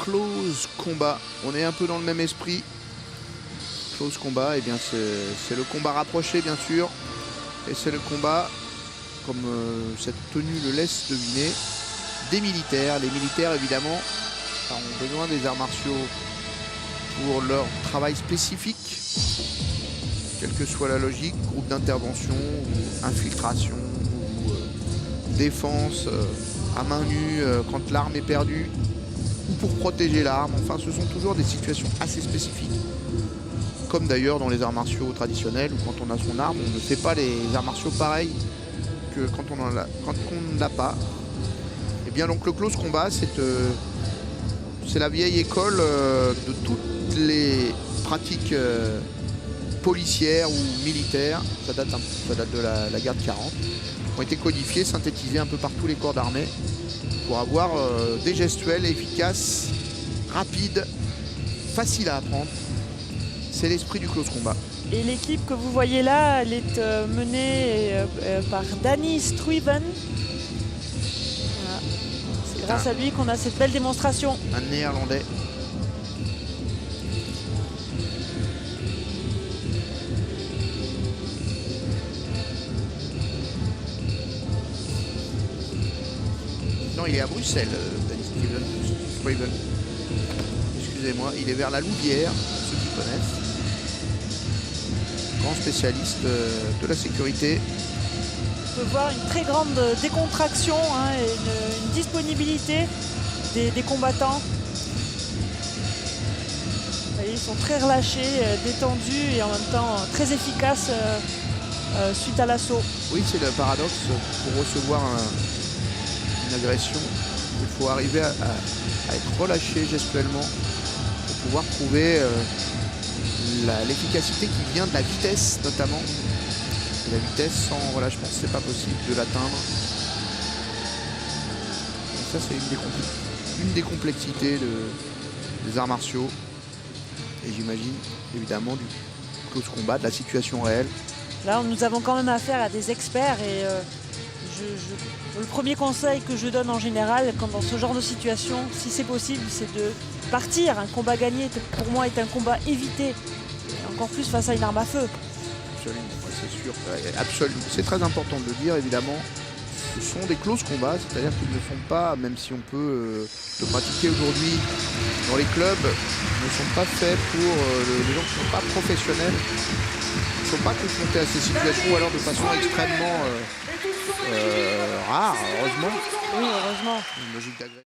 close combat. On est un peu dans le même esprit. Close combat, et bien c'est le combat rapproché bien sûr. Et c'est le combat, comme cette tenue le laisse deviner, des militaires. Les militaires évidemment ont besoin des arts martiaux pour leur travail spécifique, quelle que soit la logique, groupe d'intervention, ou infiltration, ou défense à main nue quand l'arme est perdue, ou pour protéger l'arme. Enfin, ce sont toujours des situations assez spécifiques, comme d'ailleurs dans les arts martiaux traditionnels, où quand on a son arme, on ne fait pas les arts martiaux pareils que quand on ne l'a pas. Et bien donc le close combat, c'est la vieille école de toutes les pratiques policières ou militaires. Ça date de la guerre de 40. Ont été codifiées, synthétisées un peu par tous les corps d'armée pour avoir des gestuels efficaces, rapides, faciles à apprendre. C'est l'esprit du close combat. Et l'équipe que vous voyez là, elle est menée par Danny Stuyven. Voilà. C'est grâce à lui qu'on a cette belle démonstration. Un néerlandais. Non, il est à Bruxelles, Danny Stuyven. Excusez-moi, il est vers la Louvière, ceux qui connaissent. Grand spécialiste de la sécurité. On peut voir une très grande décontraction et une disponibilité des combattants. Ils sont très relâchés, détendus et en même temps très efficaces suite à l'assaut. Oui, c'est le paradoxe. Pour recevoir une agression, il faut arriver à être relâché gestuellement pour pouvoir trouver l'efficacité qui vient de la vitesse notamment. Et la vitesse sans relâchement, c'est pas possible de l'atteindre. Donc ça, c'est une des complexités des arts martiaux. Et j'imagine évidemment du close combat, de la situation réelle. Là, nous avons quand même affaire à des experts et le premier conseil que je donne en général quand dans ce genre de situation, si c'est possible, c'est de partir. Un combat gagné, pour moi, est un combat évité. Encore plus face à une arme à feu. Absolument, c'est sûr. Absolument. C'est très important de le dire, évidemment. Ce sont des close combats, c'est-à-dire qu'ils ne sont pas, même si on peut le pratiquer aujourd'hui dans les clubs, ne sont pas faits pour les gens qui ne sont pas professionnels, qui ne sont pas confrontés à ces situations, ou alors de façon extrêmement rare, heureusement. Oui, heureusement. Une logique d'agression.